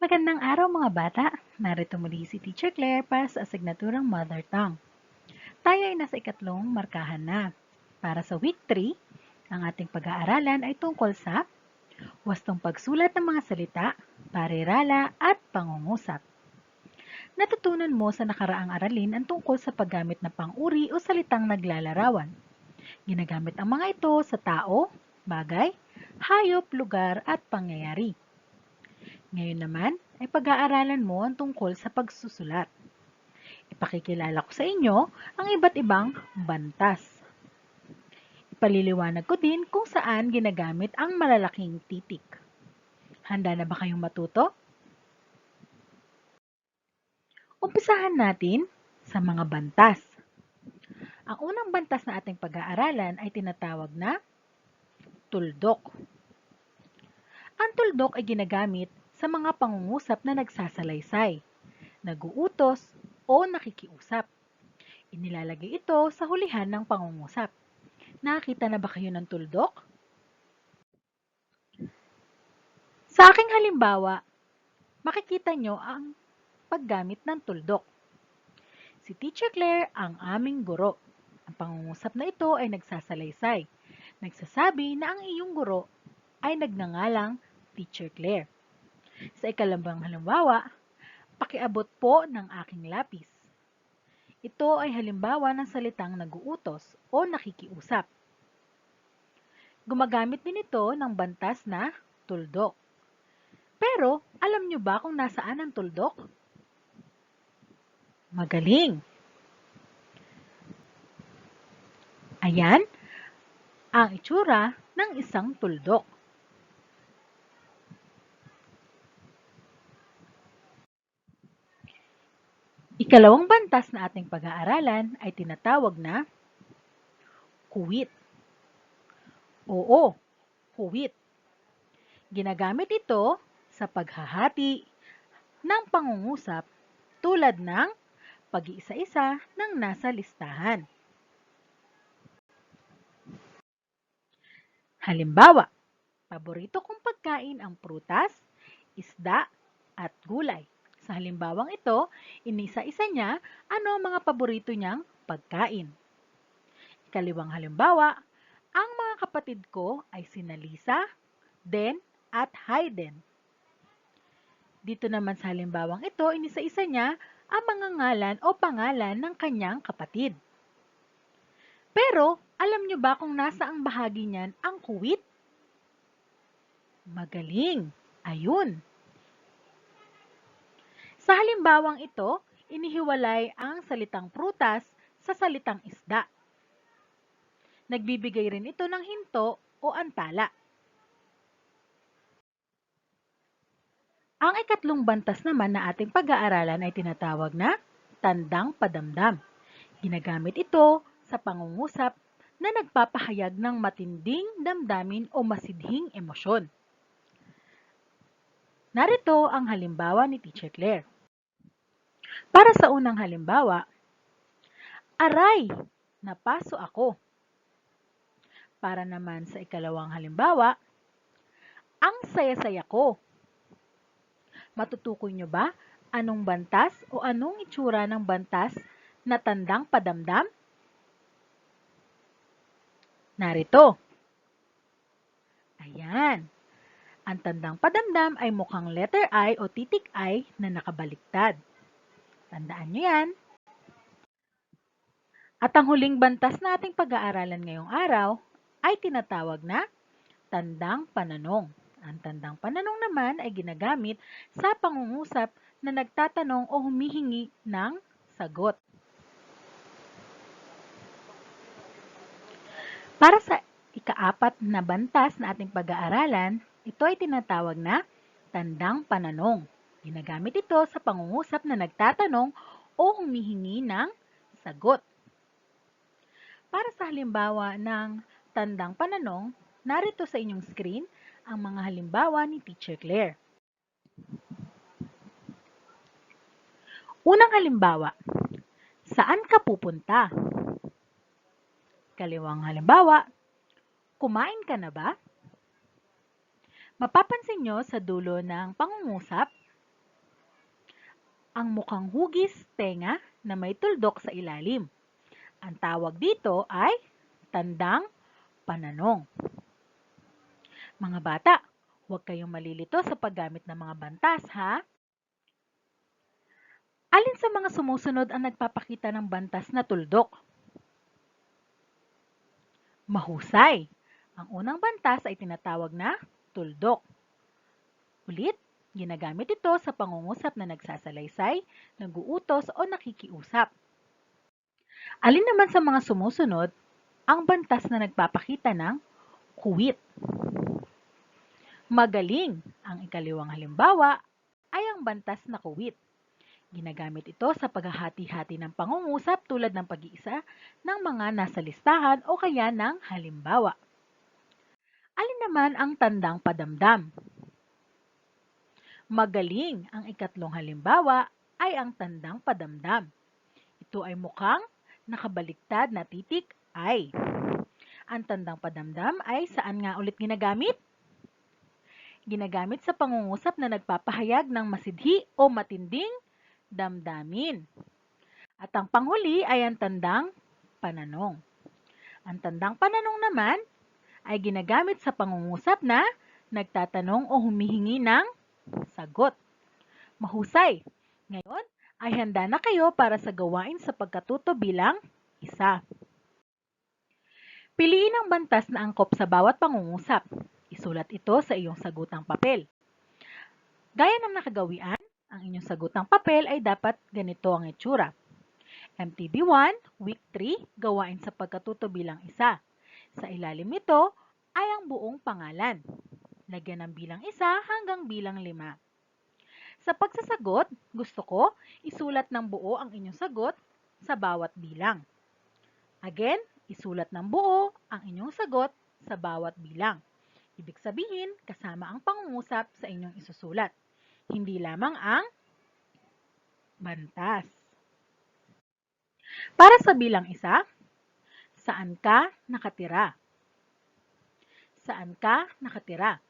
Magandang araw mga bata! Narito muli si Teacher Claire para sa asignaturang Mother Tongue. Tayo ay nasa ikatlong markahan na. Para sa Week 3, ang ating pag-aaralan ay tungkol sa wastong pagsulat ng mga salita, parirala at pangungusap. Natutunan mo sa nakaraang aralin ang tungkol sa paggamit ng pang-uri o salitang naglalarawan. Ginagamit ang mga ito sa tao, bagay, hayop, lugar at pangyayari. Ngayon naman ay pag-aaralan mo ang tungkol sa pagsusulat. Ipakikilala ko sa inyo ang iba't ibang bantas. Ipaliliwanag ko din kung saan ginagamit ang malalaking titik. Handa na ba kayong matuto? Umpisahan natin sa mga bantas. Ang unang bantas na ating pag-aaralan ay tinatawag na tuldok. Ang tuldok ay ginagamit sa mga pangungusap na nagsasalaysay, naguutos o nakikiusap. Inilalagay ito sa hulihan ng pangungusap. Nakakita na ba kayo ng tuldok? Sa aking halimbawa, makikita nyo ang paggamit ng tuldok. Si Teacher Claire ang aming guro. Ang pangungusap na ito ay nagsasalaysay. Nagsasabi na ang iyong guro ay nagngangalang Teacher Claire. Sa ikalawang halimbawa, pakiabot po ng aking lapis. Ito ay halimbawa ng salitang naguutos o nakikiusap. Gumagamit din ito ng bantas na tuldok. Pero, alam nyo ba kung nasaan ang tuldok? Magaling! Ayan ang itsura ng isang tuldok. Ikalawang bantas na ating pag-aaralan ay tinatawag na kuwit. Oo, kuwit. Ginagamit ito sa paghahati ng pangungusap tulad ng pag-iisa-isa ng nasa listahan. Halimbawa, paborito kong pagkain ang prutas, isda, at gulay. Sa halimbawang ito, inisa-isa niya ano ang mga paborito niyang pagkain. Ikaliwang halimbawa, ang mga kapatid ko ay sina Lisa, Den, at Hayden. Dito naman sa halimbawang ito, inisa-isa niya ang mga ngalan o pangalan ng kanyang kapatid. Pero, alam niyo ba kung nasa ang bahagi niyan ang kuwit? Magaling! Ayun! Sa halimbawang ito, inihiwalay ang salitang prutas sa salitang isda. Nagbibigay rin ito ng hinto o antala. Ang ikatlong bantas naman na ating pag-aaralan ay tinatawag na tandang padamdam. Ginagamit ito sa pangungusap na nagpapahayag ng matinding damdamin o masidhing emosyon. Narito ang halimbawa ni Teacher Claire. Para sa unang halimbawa, aray, napaso ako. Para naman sa ikalawang halimbawa, ang saya-saya ko. Matutukoy nyo ba anong bantas o anong itsura ng bantas na tandang padamdam? Narito. Ayan. Ang tandang padamdam ay mukhang letter I o titik I na nakabaliktad. Tandaan nyo yan. At ang huling bantas na ating pag-aaralan ngayong araw ay tinatawag na tandang pananong. Ang tandang pananong naman ay ginagamit sa pangungusap na nagtatanong o humihingi ng sagot. Para sa ikaapat na bantas na ating pag-aaralan, ito ay tinatawag na tandang pananong. Ginagamit ito sa pangungusap na nagtatanong o humihingi ng sagot. Para sa halimbawa ng tandang pananong, narito sa inyong screen ang mga halimbawa ni Teacher Claire. Unang halimbawa, saan ka pupunta? Kaliwang halimbawa, kumain ka na ba? Mapapansin nyo sa dulo ng pangungusap, ang mukhang hugis tenga na may tuldok sa ilalim. Ang tawag dito ay tandang pananong. Mga bata, huwag kayong malilito sa paggamit ng mga bantas, ha? Alin sa mga sumusunod ang nagpapakita ng bantas na tuldok? Mahusay. Ang unang bantas ay tinatawag na tuldok. Ulit, ginagamit ito sa pangungusap na nagsasalaysay, nag-uutos o nakikiusap. Alin naman sa mga sumusunod ang bantas na nagpapakita ng kuwit? Magaling. Ang ikaliwang halimbawa ay ang bantas na kuwit. Ginagamit ito sa paghahati-hati ng pangungusap tulad ng pag-iisa ng mga nasa listahan o kaya ng halimbawa. Alin naman ang tandang padamdam? Magaling. Ang ikatlong halimbawa ay ang tandang padamdam. Ito ay mukhang nakabaliktad na titik ay. Ang tandang padamdam ay saan nga ulit ginagamit? Ginagamit sa pangungusap na nagpapahayag ng masidhi o matinding damdamin. At ang panghuli ay ang tandang pananong. Ang tandang pananong naman ay ginagamit sa pangungusap na nagtatanong o humihingi ng sagot. Mahusay! Ngayon ay handa na kayo para sa gawain sa pagkatuto bilang isa. Piliin ang bantas na angkop sa bawat pangungusap. Isulat ito sa iyong sagutang papel. Gaya ng nakagawian, ang inyong sagutang papel ay dapat ganito ang itsura. MTB 1, Week 3, gawain sa pagkatuto bilang isa. Sa ilalim nito ay ang buong pangalan. Lagyan ng bilang 1 hanggang bilang 5. Sa pagsasagot, gusto ko isulat ng buo ang inyong sagot sa bawat bilang. Again, isulat ng buo ang inyong sagot sa bawat bilang. Ibig sabihin, kasama ang pangungusap sa inyong isusulat. Hindi lamang ang bantas. Para sa bilang 1, saan ka nakatira? Saan ka nakatira?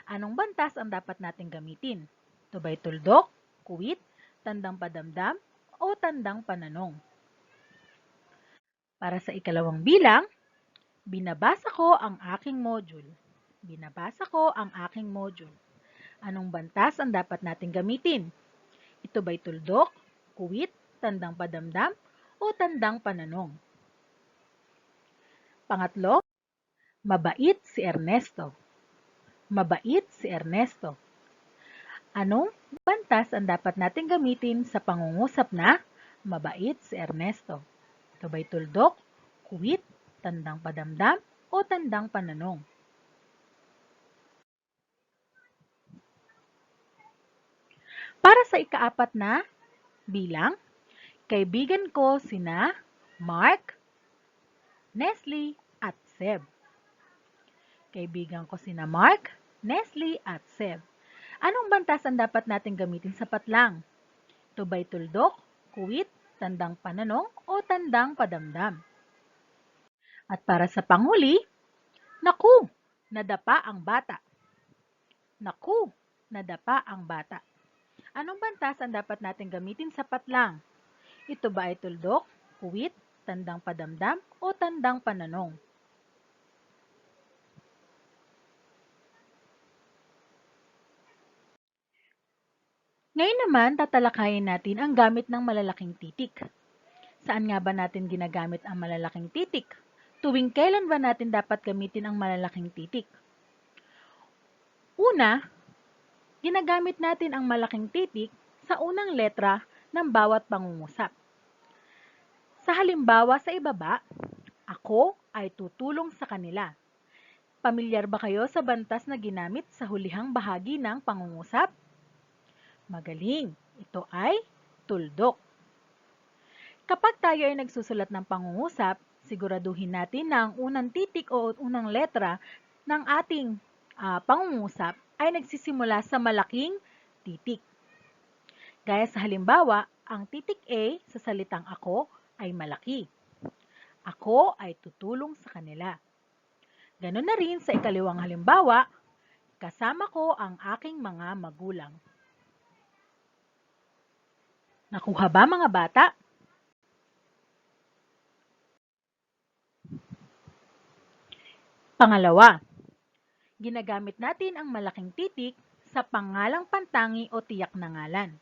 Anong bantas ang dapat nating gamitin? Ito ba'y tuldok, kuwit, tandang padamdam, o tandang pananong? Para sa ikalawang bilang, binabasa ko ang aking module. Binabasa ko ang aking module. Anong bantas ang dapat nating gamitin? Ito ba'y tuldok, kuwit, tandang padamdam, o tandang pananong? Pangatlo, mabait si Ernesto. Mabait si Ernesto. Anong bantas ang dapat nating gamitin sa pangungusap na mabait si Ernesto? Ito ba'y tuldok, kuwit, tandang padamdam, o tandang pananong? Para sa ikaapat na bilang, kaibigan ko sina Mark, Nestle, at Seb. Kaibigan ko sina Mark, Nestle, at Seb. Anong bantas ang dapat natin gamitin sa patlang? Ito ba'y tuldok, kuwit, tandang pananong, o tandang padamdam? At para sa panghuli, naku, nadapa ang bata. Naku, nadapa ang bata. Anong bantas ang dapat natin gamitin sa patlang? Ito ba ay tuldok, kuwit, tandang padamdam, o tandang pananong? Ngayon naman, tatalakayin natin ang gamit ng malalaking titik. Saan nga ba natin ginagamit ang malalaking titik? Tuwing kailan ba natin dapat gamitin ang malalaking titik? Una, ginagamit natin ang malaking titik sa unang letra ng bawat pangungusap. Sa halimbawa sa ibaba, ako ay tutulong sa kanila. Pamilyar ba kayo sa bantas na ginamit sa hulihang bahagi ng pangungusap? Magaling! Ito ay tuldok. Kapag tayo ay nagsusulat ng pangungusap, siguraduhin natin na ang unang titik o unang letra ng ating pangungusap ay nagsisimula sa malaking titik. Gaya sa halimbawa, ang titik A sa salitang ako ay malaki. Ako ay tutulong sa kanila. Ganon na rin sa ikaliwang halimbawa, kasama ko ang aking mga magulang. Nakuha ba mga bata? Pangalawa, ginagamit natin ang malaking titik sa pangalang pantangi o tiyak na ngalan.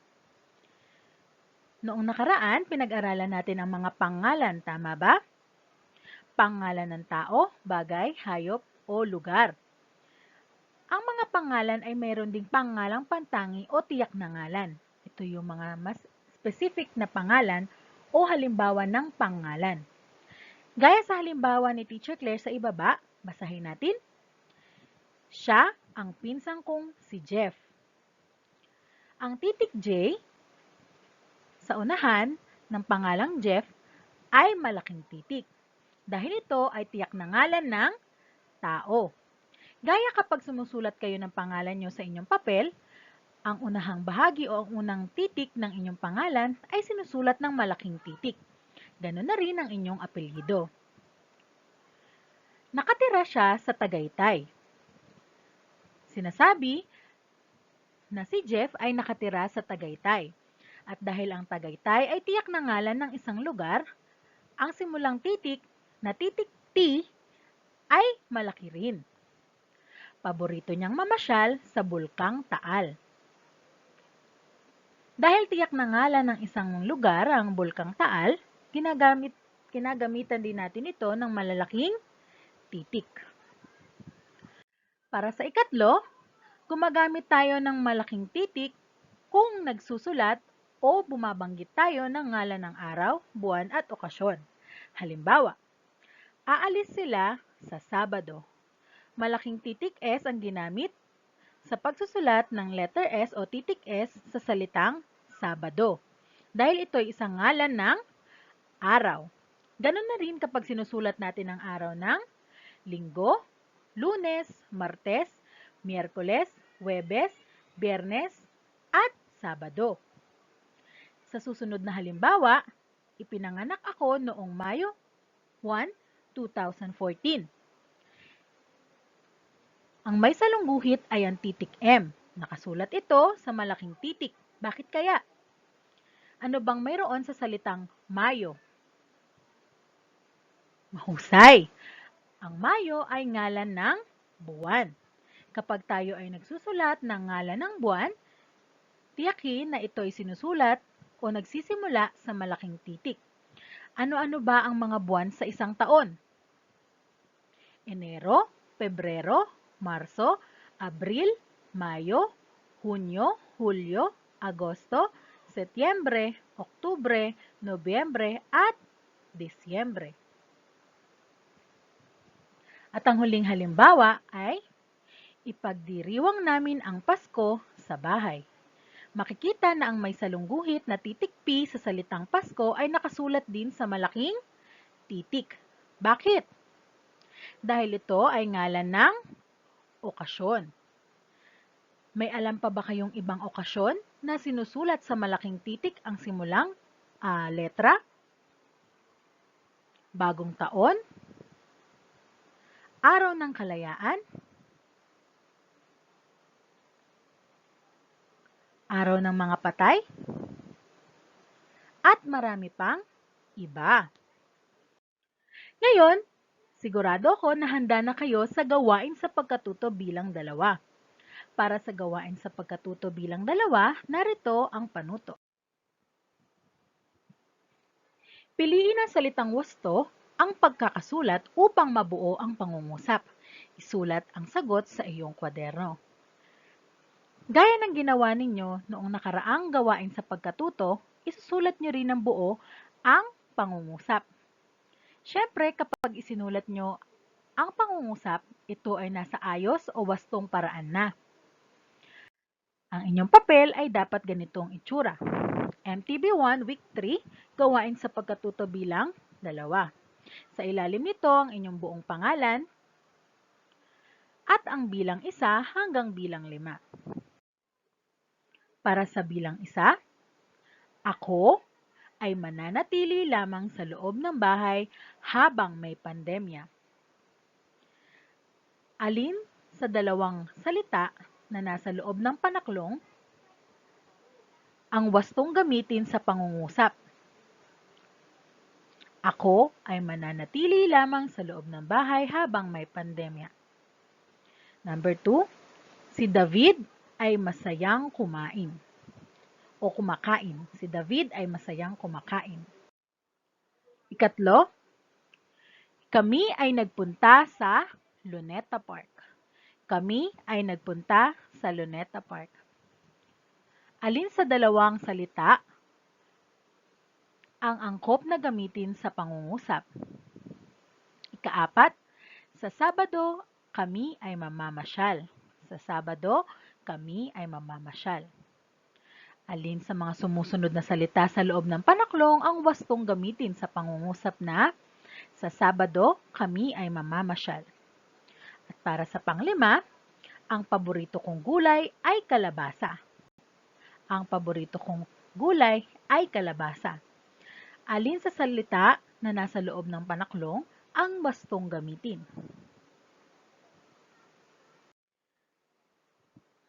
Noong nakaraan, pinag-aralan natin ang mga pangalan, tama ba? Pangalan ng tao, bagay, hayop, o lugar. Ang mga pangalan ay mayroon ding pangalang pantangi o tiyak na ngalan. Ito yung mga mas specific na pangalan o halimbawa ng pangalan. Gaya sa halimbawa ni Teacher Claire sa ibaba, basahin natin. Siya ang pinsang kong si Jeff. Ang titik J sa unahan ng pangalang Jeff ay malaking titik dahil ito ay tiyak na ngalan ng tao. Gaya kapag sumusulat kayo ng pangalan nyo sa inyong papel, ang unahang bahagi o ang unang titik ng inyong pangalan ay sinusulat ng malaking titik. Ganon na rin ang inyong apelyido. Nakatira siya sa Tagaytay. Sinasabi na si Jeff ay nakatira sa Tagaytay. At dahil ang Tagaytay ay tiyak na ngalan ng isang lugar, ang simulang titik na titik T ay malaki rin. Paborito niyang mamasyal sa Bulkang Taal. Dahil tiyak na ngalan ng isang lugar ang Bulkang Taal, ginagamitan din natin ito ng malalaking titik. Para sa ikatlo, gumagamit tayo ng malaking titik kung nagsusulat o bumabanggit tayo ng ngalan ng araw, buwan at okasyon. Halimbawa, aalis sila sa Sabado. Malaking titik S ang ginamit sa pagsusulat ng letter S o titik S sa salitang Sabado. Dahil ito ay isang ngalan ng araw. Ganun na rin kapag sinusulat natin ang araw ng Linggo, Lunes, Martes, Miyerkules, Huwebes, Biyernes, at Sabado. Sa susunod na halimbawa, ipinanganak ako noong Mayo 1, 2014. Ang may salungguhit ay ang titik M. Nakasulat ito sa malaking titik. Bakit kaya? Ano bang mayroon sa salitang Mayo? Mahusay! Ang Mayo ay ngalan ng buwan. Kapag tayo ay nagsusulat ng ngalan ng buwan, tiyakin na ito ay sinusulat o nagsisimula sa malaking titik. Ano-ano ba ang mga buwan sa isang taon? Enero, Pebrero, Marso, Abril, Mayo, Hunyo, Hulyo, Agosto, Setyembre, Oktubre, Nobyembre, at Disyembre. At ang huling halimbawa ay, ipagdiriwang namin ang Pasko sa bahay. Makikita na ang may salungguhit na titik P sa salitang Pasko ay nakasulat din sa malaking titik. Bakit? Dahil ito ay ngalan ng okasyon. May alam pa ba kayong ibang okasyon na sinusulat sa malaking titik ang simulang letra? Bagong taon? Araw ng Kalayaan? Araw ng mga patay? At marami pang iba. Ngayon, sigurado ako na handa na kayo sa gawain sa pagkatuto bilang dalawa. Para sa gawain sa pagkatuto bilang dalawa, narito ang panuto. Piliin ang salitang wasto ang pagkakasulat upang mabuo ang pangungusap. Isulat ang sagot sa iyong kwaderno. Gaya ng ginawa ninyo noong nakaraang gawain sa pagkatuto, isusulat nyo rin ng buo ang pangungusap. Siyempre, kapag isinulat nyo ang pangungusap, ito ay nasa ayos o wastong paraan na. Ang inyong papel ay dapat ganitong itsura. MTB1 Week 3, gawain sa pagkatuto bilang dalawa. Sa ilalim nito ang inyong buong pangalan at ang bilang 1 hanggang bilang 5. Para sa bilang 1, ako ay mananatili lamang sa loob ng bahay habang may pandemya. Alin sa dalawang salita na nasa loob ng panaklong Ang wastong gamitin sa pangungusap. Ako ay mananatili lamang sa loob ng bahay habang may pandemya. Number 2, si David ay masayang kumain o kumakain. Si David ay masayang kumakain. Ikatlo, kami ay nagpunta sa Luneta Park. Kami ay nagpunta sa Luneta Park. Alin sa dalawang salita ang angkop na gamitin sa pangungusap? Ikaapat, sa Sabado, kami ay mamamasyal. Sa Sabado, kami ay mamamasyal. Alin sa mga sumusunod na salita sa loob ng panaklong ang wastong gamitin sa pangungusap na sa Sabado, kami ay mamamasyal. At para sa panglima, ang paborito kong gulay ay kalabasa. Ang paborito kong gulay ay kalabasa. Alin sa salita na nasa loob ng panaklong ang wastong gamitin?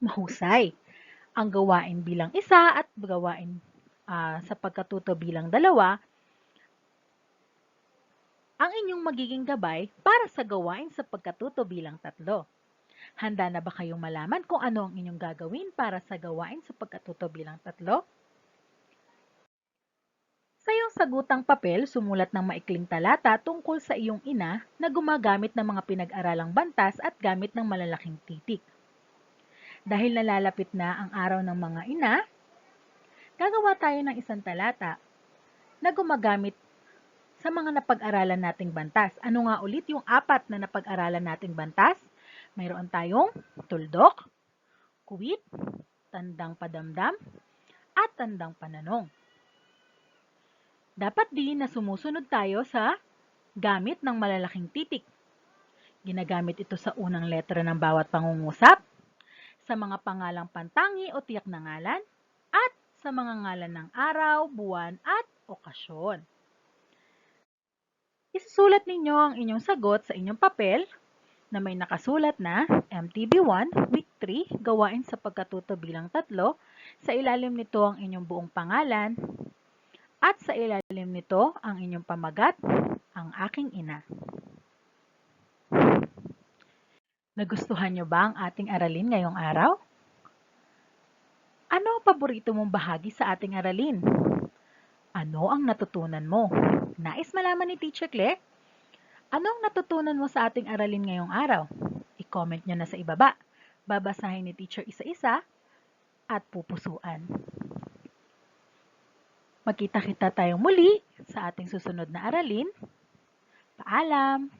Mahusay. Ang gawain bilang isa at gawain sa pagkatuto bilang dalawa ang inyong magiging gabay para sa gawain sa pagkatuto bilang tatlo. Handa na ba kayong malaman kung ano ang inyong gagawin para sa gawain sa pagkatuto bilang tatlo? Sa iyong sagutang papel, sumulat ng maikling talata tungkol sa iyong ina na gumagamit ng mga pinag-aralang bantas at gamit ng malalaking titik. Dahil nalalapit na ang araw ng mga ina, gagawa tayo ng isang talata na gumagamit sa mga napag-aralan nating bantas. Ano nga ulit yung 4 na napag-aralan nating bantas? Mayroon tayong tuldok, kuwit, tandang padamdam, at tandang pananong. Dapat din na sumusunod tayo sa gamit ng malalaking titik. Ginagamit ito sa unang letra ng bawat pangungusap, sa mga pangalang pantangi o tiyak na ngalan, at sa mga ngalan ng araw, buwan, at okasyon. Isusulat ninyo ang inyong sagot sa inyong papel na may nakasulat na MTB1, Week 3, gawain sa pagkatuto bilang tatlo. Sa ilalim nito ang inyong buong pangalan at sa ilalim nito ang inyong pamagat, ang aking ina. Nagustuhan nyo ba ang ating aralin ngayong araw? Ano ang paborito mong bahagi sa ating aralin? Ano ang natutunan mo? Nais malaman ni Teacher Claire? Anong natutunan mo sa ating aralin ngayong araw? I-comment nyo na sa ibaba. Babasahin ni Teacher isa-isa at pupusuan. Magkita-kita tayong muli sa ating susunod na aralin. Paalam!